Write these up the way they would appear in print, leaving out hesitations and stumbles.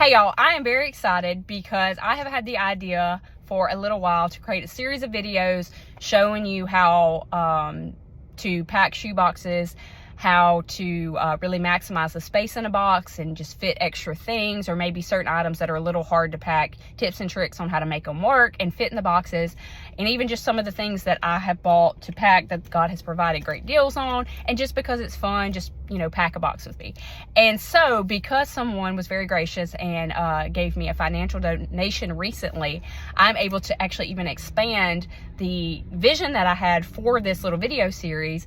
Hey y'all, I am very excited because I have had the idea for a little while to create a series of videos showing you how to pack shoe boxes, how to really maximize the space in a box and just fit extra things, or maybe certain items that are a little hard to pack, tips and tricks on how to make them work and fit in the boxes, and even just some of the things that I have bought to pack that God has provided great deals on, and just because it's fun, just, you know, pack a box with me. And so because someone was very gracious and gave me a financial donation recently, I'm able to actually even expand the vision that I had for this little video series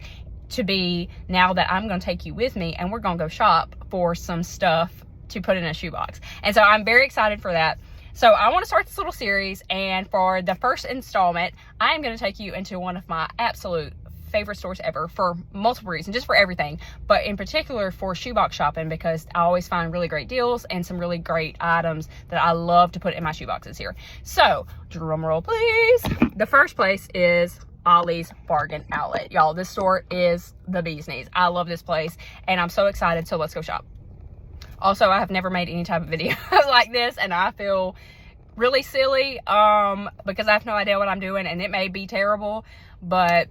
to be, now that I'm going to take you with me and we're going to go shop for some stuff to put in a shoebox. And so I'm very excited for that. So I want to start this little series, and for the first installment, I'm going to take you into one of my absolute favorite stores ever for multiple reasons, just for everything, but in particular for shoebox shopping, because I always find really great deals and some really great items that I love to put in my shoeboxes here. So drum roll please. The first place is Ollie's Bargain Outlet. Y'all, this store is the bee's knees. I love this place and I'm so excited, so let's go shop. Also, I have never made any type of video like this and I feel really silly because I have no idea what I'm doing and it may be terrible, but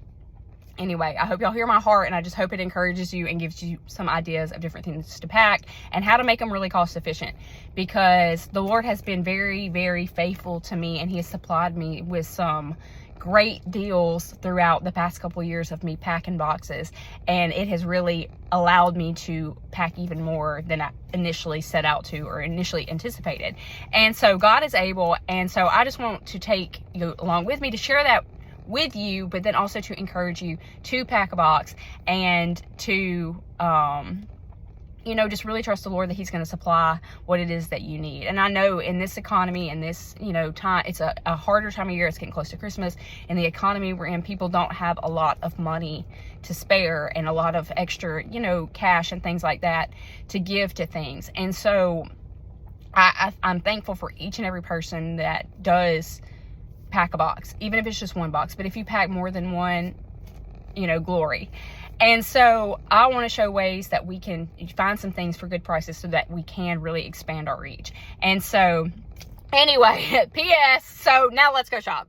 anyway, I hope y'all hear my heart, and I just hope it encourages you and gives you some ideas of different things to pack and how to make them really cost efficient, because the Lord has been very, very faithful to me and he has supplied me with some great deals throughout the past couple years of me packing boxes, and it has really allowed me to pack even more than I initially set out to or initially anticipated. And so God is able, and so I just want to take you along with me to share that with you, but then also to encourage you to pack a box and to you know, just really trust the Lord that he's going to supply what it is that you need. And I know in this economy and this, you know, time, it's a harder time of year. It's getting close to Christmas, and the economy we're in, people don't have a lot of money to spare and a lot of extra, you know, cash and things like that to give to things. And so I'm thankful for each and every person that does pack a box, even if it's just one box. But if you pack more than one, you know, glory. And so I want to show ways that we can find some things for good prices so that we can really expand our reach. And so anyway, PS, so now let's go shop.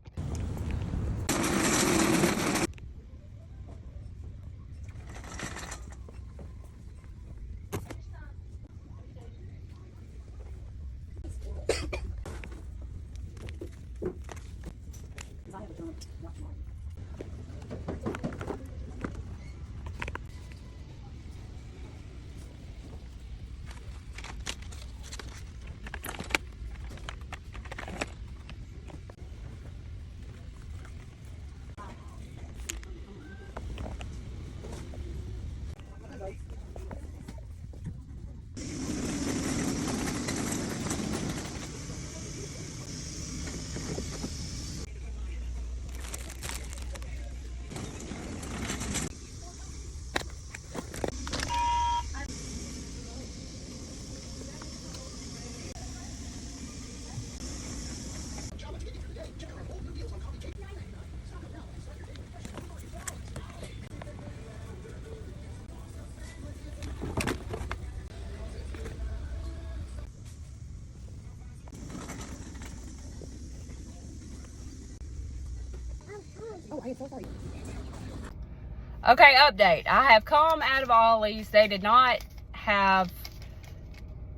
Okay, update. I have come out of Ollie's. They did not have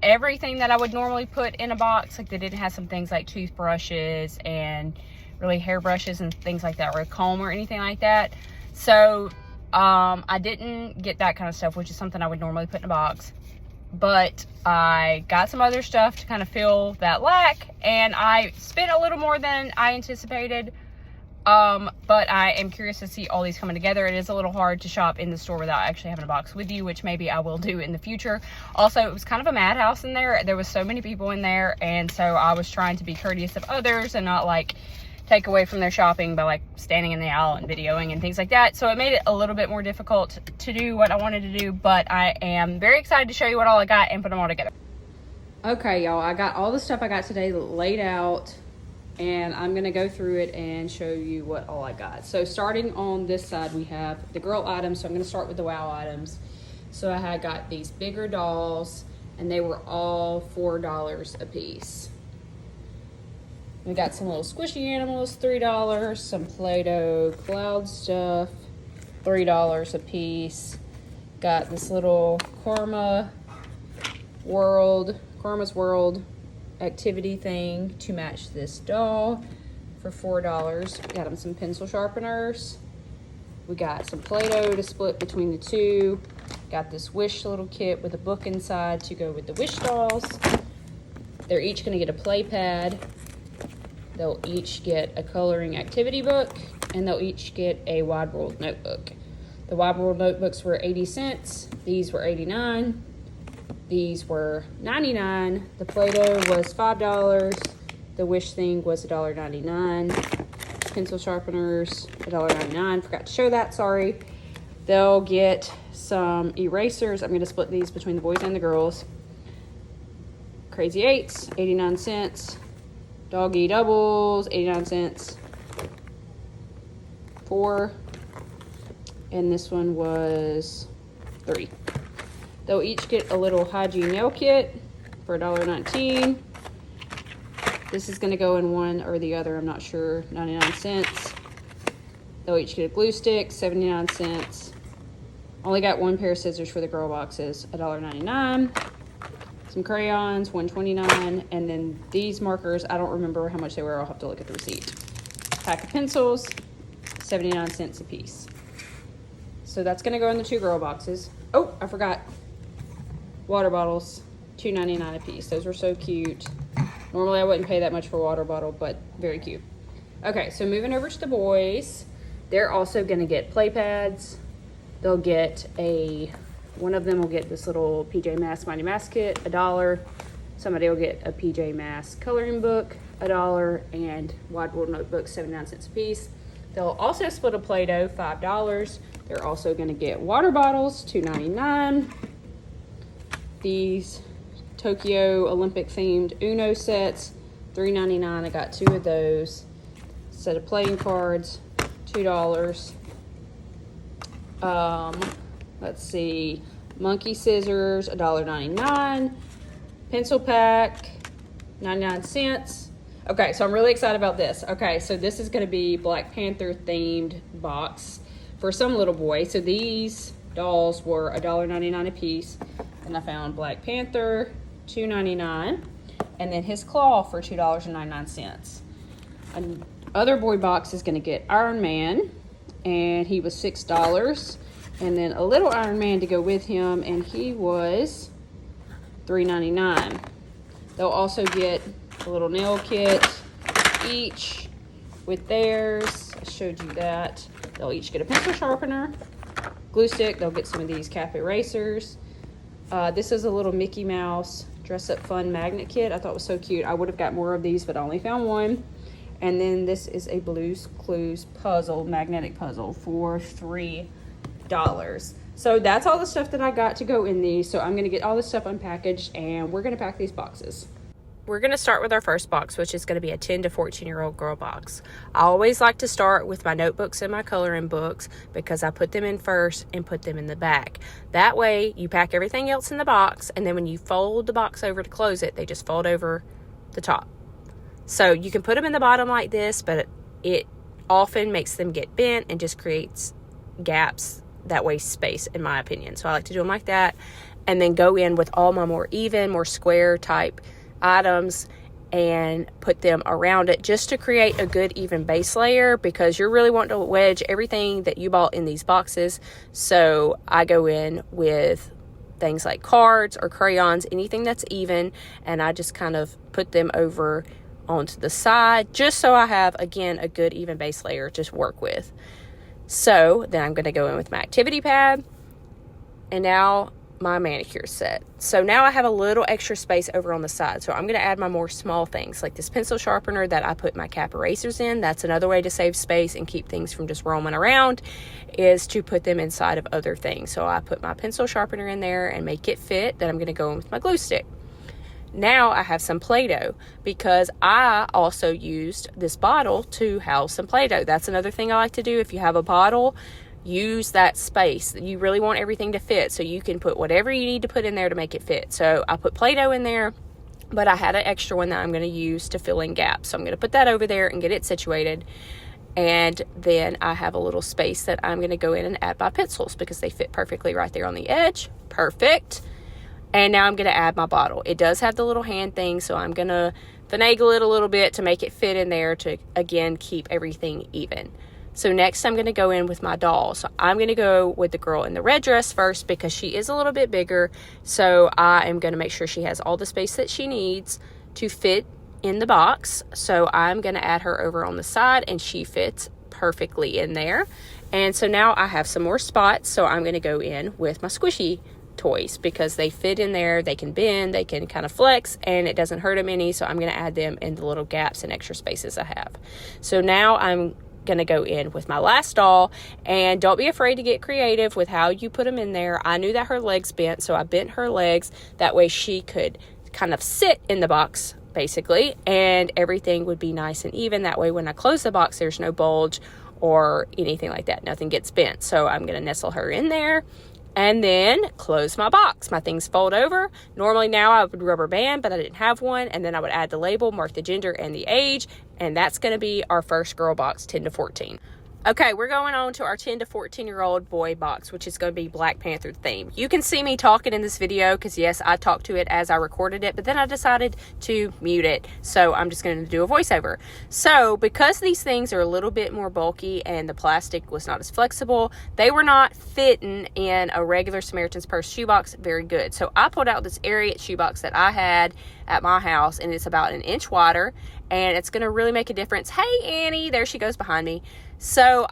everything that I would normally put in a box. Like, they didn't have some things like toothbrushes and really hairbrushes and things like that, or a comb or anything like that. So I didn't get that kind of stuff, which is something I would normally put in a box. But I got some other stuff to kind of fill that lack, and I spent a little more than I anticipated. But I am curious to see all these coming together. It is a little hard to shop in the store without actually having a box with you, which maybe I will do in the future. Also, it was kind of a madhouse in there. There was so many people in there, and so I was trying to be courteous of others and not like take away from their shopping by like standing in the aisle and videoing and things like that. So it made it a little bit more difficult to do what I wanted to do, but I am very excited to show you what all I got and put them all together. Okay, y'all, I got all the stuff I got today laid out, and I'm gonna go through it and show you what all I got. So starting on this side, we have the girl items. So I'm gonna start with the wow items. So I had got these bigger dolls and they were all $4 a piece. We got some little squishy animals, $3. Some Play-Doh cloud stuff, $3 a piece. Got this little Karma's World activity thing to match this doll for $4. Got them some pencil sharpeners. We got some Play-Doh to split between the two. Got this Wish little kit with a book inside to go with the Wish dolls. They're each gonna get a play pad. They'll each get a coloring activity book, and they'll each get a Wide World notebook. The Wide World notebooks were 80 cents. These were 89. These were 99. The Play-Doh was $5. The Wish thing was $1.99. Pencil sharpeners, $1.99. Forgot to show that, sorry. They'll get some erasers. I'm gonna split these between the boys and the girls. Crazy Eights, 89 cents. Doggy Doubles, 89 cents. 4. And this one was 3. They'll each get a little hygiene nail kit for $1.19. This is gonna go in one or the other, I'm not sure, 99 cents. They'll each get a glue stick, 79 cents. Only got one pair of scissors for the girl boxes, $1.99. Some crayons, $1.29. And then these markers, I don't remember how much they were, I'll have to look at the receipt. Pack of pencils, 79 cents a piece. So that's gonna go in the 2 girl boxes. Oh, I forgot. Water bottles, $2.99 a piece. Those were so cute. Normally I wouldn't pay that much for a water bottle, but very cute. Okay, so moving over to the boys, they're also gonna get play pads. They'll get one of them will get this little PJ Masks Mighty Mask kit, $1. Somebody will get a PJ Masks coloring book, $1, and Wide World notebook, 79 cents a piece. They'll also split a Play-Doh, $5. They're also gonna get water bottles, $2.99. These Tokyo Olympic themed Uno sets, $3.99. I got 2 of those. Set of playing cards, $2. Let's see, monkey scissors, $1.99. Pencil pack, 99 cents. Okay, so I'm really excited about this. Okay, so this is gonna be Black Panther themed box for some little boy. So these dolls were $1.99 a piece. And I found Black Panther, $2.99. And then his claw for $2.99. Another boy box is gonna get Iron Man, and he was $6. And then a little Iron Man to go with him, and he was $3.99. They'll also get a little nail kit each with theirs. I showed you that. They'll each get a pencil sharpener, glue stick. They'll get some of these cap erasers. This is a little Mickey Mouse dress up fun magnet kit. I thought it was so cute. I would have got more of these, but I only found one. And then this is a Blue's Clues puzzle, magnetic puzzle for $3. So that's all the stuff that I got to go in these. So I'm gonna get all this stuff unpackaged and we're gonna pack these boxes. We're gonna start with our first box, which is gonna be a 10 to 14-year-old girl box. I always like to start with my notebooks and my coloring books because I put them in first and put them in the back. That way you pack everything else in the box, and then when you fold the box over to close it, they just fold over the top. So you can put them in the bottom like this, but it often makes them get bent and just creates gaps that waste space, in my opinion. So I like to do them like that, and then go in with all my more even, more square type items and put them around it just to create a good even base layer, because you're really wanting to wedge everything that you bought in these boxes. So I go in with things like cards or crayons, anything that's even, and I just kind of put them over onto the side just so I have, again, a good even base layer to work with. So then I'm going to go in with my activity pad, and now my manicure set. So now I have a little extra space over on the side. So I'm going to add my more small things like this pencil sharpener that I put my cap erasers in. That's another way to save space and keep things from just roaming around, is to put them inside of other things. So I put my pencil sharpener in there and make it fit. Then I'm going to go in with my glue stick. Now I have some Play-Doh because I also used this bottle to house some Play-Doh. That's another thing I like to do. If you have a bottle, use that space. You really want everything to fit, so you can put whatever you need to put in there to make it fit. So I put Play-Doh in there, but I had an extra one that I'm going to use to fill in gaps. So I'm going to put that over there and get it situated. And then I have a little space that I'm going to go in and add my pencils because they fit perfectly right there on the edge. Perfect. And now I'm going to add my bottle. It does have the little hand thing, so I'm going to finagle it a little bit to make it fit in there to, again, keep everything even. So next I'm going to go in with my doll. So I'm going to go with the girl in the red dress first because she is a little bit bigger. So I am going to make sure she has all the space that she needs to fit in the box. So I'm going to add her over on the side, and she fits perfectly in there. And so now I have some more spots. So I'm going to go in with my squishy toys because they fit in there, they can bend, they can kind of flex, and it doesn't hurt them any. So I'm going to add them in the little gaps and extra spaces I have. So now I'm going to go in with my last doll, and don't be afraid to get creative with how you put them in there. I knew that her legs bent, so I bent her legs that way she could kind of sit in the box basically, and everything would be nice and even. That way when I close the box, there's no bulge or anything like that. Nothing gets bent. So I'm going to nestle her in there and then close my box. My things fold over. Normally now I would rubber band, but I didn't have one. And then I would add the label, mark the gender and the age. And that's going to be our first girl box, 10 to 14. Okay, we're going on to our 10 to 14-year-old boy box, which is going to be Black Panther theme. You can see me talking in this video because, yes, I talked to it as I recorded it, but then I decided to mute it. So I'm just going to do a voiceover. So because these things are a little bit more bulky and the plastic was not as flexible, they were not fitting in a regular Samaritan's Purse shoebox very good. So I pulled out this Ariat shoebox that I had at my house, and it's about 1 inch wider, and it's going to really make a difference. Hey, Annie, there she goes behind me. So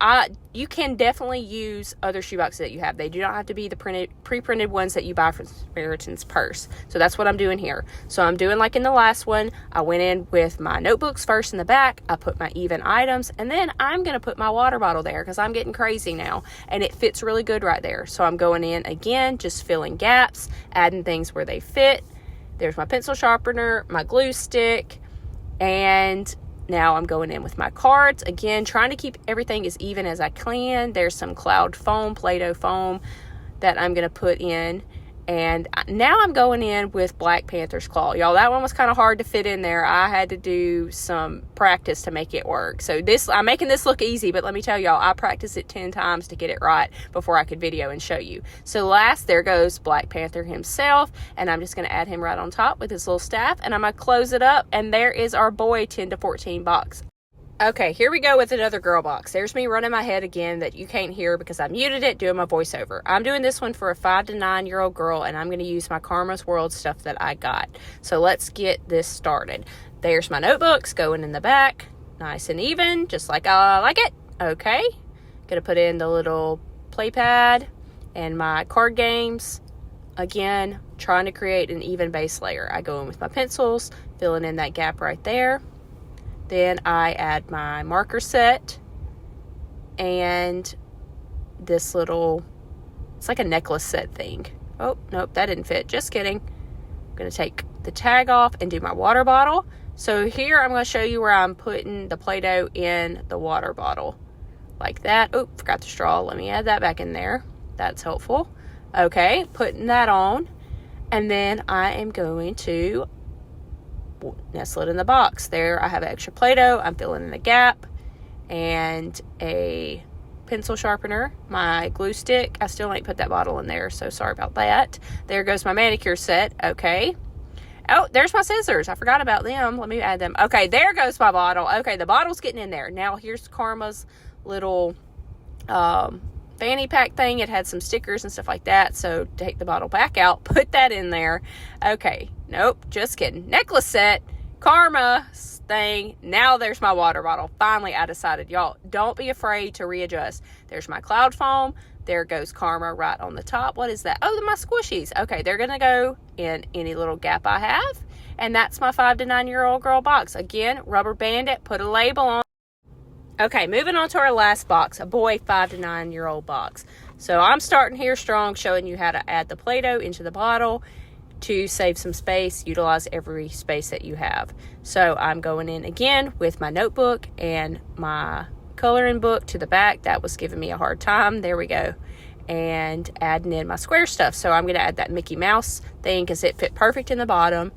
you can definitely use other shoeboxes that you have. They do not have to be the pre-printed ones that you buy from Samaritan's Purse. So that's what I'm doing here. So I'm doing like in the last one. I went in with my notebooks first in the back. I put my even items, and then I'm going to put my water bottle there because I'm getting crazy now, and it fits really good right there. So I'm going in again, just filling gaps, adding things where they fit. There's my pencil sharpener, my glue stick, and now I'm going in with my cards. Again, trying to keep everything as even as I can. There's some cloud foam, Play-Doh foam that I'm going to put in. And now I'm going in with Black Panther's claw. Y'all, that one was kind of hard to fit in there. I had to do some practice to make it work. So I'm making this look easy, but let me tell y'all, I practiced it 10 times to get it right before I could video and show you. So last, there goes Black Panther himself, and I'm just going to add him right on top with his little staff, and I'm going to close it up, and there is our boy 10 to 14 box. Okay, here we go with another girl box. There's me running my head again that you can't hear because I muted it doing my voiceover. I'm doing this one for a 5 to 9-year-old girl, and I'm going to use my Karma's World stuff that I got. So let's get this started. There's my notebooks going in the back, nice and even, just like I like it. Okay, going to put in the little play pad and my card games. Again, trying to create an even base layer. I go in with my pencils, filling in that gap right there. Then I add my marker set and this little, it's like a necklace set thing. Oh, nope, that didn't fit. Just kidding. I'm going to take the tag off and do my water bottle. So here I'm going to show you where I'm putting the Play-Doh in the water bottle. Like that. Oh, forgot the straw. Let me add that back in there. That's helpful. Okay, putting that on. And then I am going to nestle it in the box. There I have extra Play-Doh. I'm filling in a gap and a pencil sharpener, my glue stick. I still ain't put that bottle in there, so sorry about that. There goes my manicure set. Okay. Oh, there's my scissors. I forgot about them. Let me add them. Okay, there goes my bottle. Okay, the bottle's getting in there. Now here's Karma's little fanny pack thing. It had some stickers and stuff like that, so take the bottle back out, put that in there. Okay, nope, just kidding. Necklace set, Karma thing. Now there's my water bottle. Finally, I decided, y'all, don't be afraid to readjust. There's my cloud foam. There goes Karma right on the top. What is that? Oh, they're my squishies. Okay, they're gonna go in any little gap I have, and that's my 5 to 9-year-old girl box. Again, rubber band it, put a label on. Okay, moving on to our last box, a boy 5 to 9-year-old box. So I'm starting here strong, showing you how to add the Play-Doh into the bottle to save some space, utilize every space that you have. So I'm going in again with my notebook and my coloring book to the back. That was giving me a hard time. There we go. And adding in my square stuff. So I'm going to add that Mickey Mouse thing because it fit perfect in the bottom.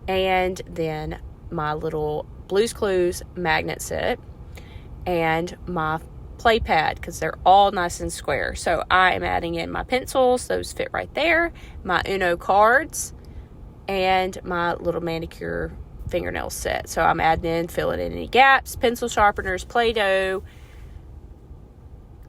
And then my little Blue's Clues magnet set. And my play pad because they're all nice and square. So I am adding in my pencils. Those fit right there. My Uno cards. And my little manicure fingernail set. So I'm adding in, filling in any gaps, pencil sharpeners, Play-Doh,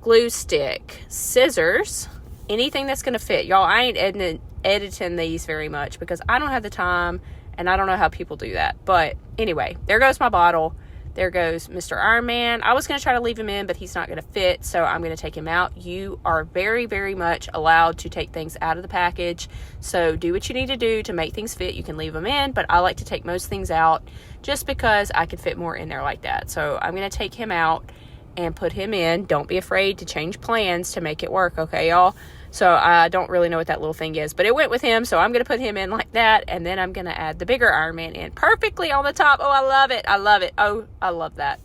glue stick, scissors, anything that's going to fit. Y'all, I ain't editing these very much because I don't have the time and I don't know how people do that. But anyway, there goes my bottle. There goes Mr. Iron Man. I was going to try to leave him in, but he's not going to fit, so I'm going to take him out. You are very, very much allowed to take things out of the package, so do what you need to do to make things fit. You can leave them in, but I like to take most things out just because I could fit more in there like that. So I'm going to take him out and put him in. Don't be afraid to change plans to make it work, okay, y'all? So I don't really know what that little thing is, but it went with him, so I'm going to put him in like that, and then I'm going to add the bigger Iron Man in perfectly on the top. Oh, I love it. I love it. Oh, I love that.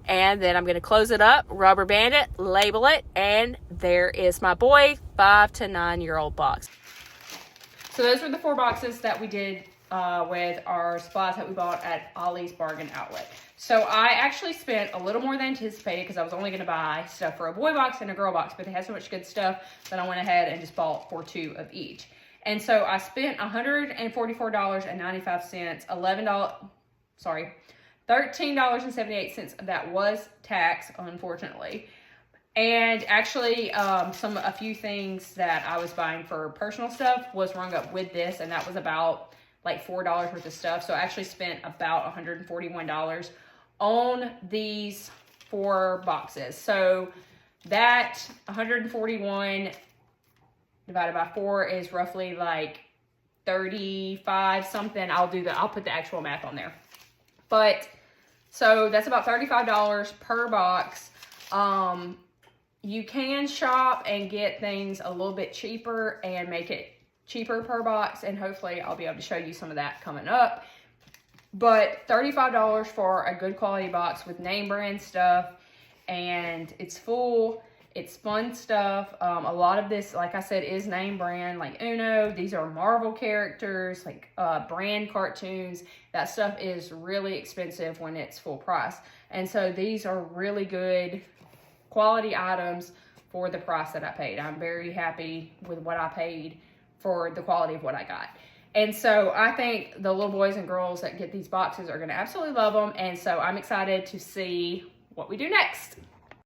And then I'm going to close it up, rubber band it, label it, and there is my boy 5 to 9 year old box. So those were the 4 boxes that we did with our supplies that we bought at Ollie's Bargain Outlet. So I actually spent a little more than anticipated because I was only going to buy stuff for a boy box and a girl box, but they had so much good stuff that I went ahead and just bought for 2 of each. And so I spent $144.95, $13.78. That was tax, unfortunately. And actually, a few things that I was buying for personal stuff was rung up with this, and that was about like $4 worth of stuff. So I actually spent about $141 on these 4 boxes. So that 141 divided by 4 is roughly like 35 something. I'll put the actual math on there. But so that's about $35 per box. You can shop and get things a little bit cheaper and make it cheaper per box, and hopefully I'll be able to show you some of that coming up. But $35 for a good quality box with name brand stuff, and it's full, it's fun stuff. A lot of this, like I said, is name brand, like Uno. These are Marvel characters, like brand cartoons. That stuff is really expensive when it's full price, and so these are really good quality items for the price that I paid. I'm very happy with what I paid for the quality of what I got. And so I think the little boys and girls that get these boxes are going to absolutely love them. And so I'm excited to see what we do next.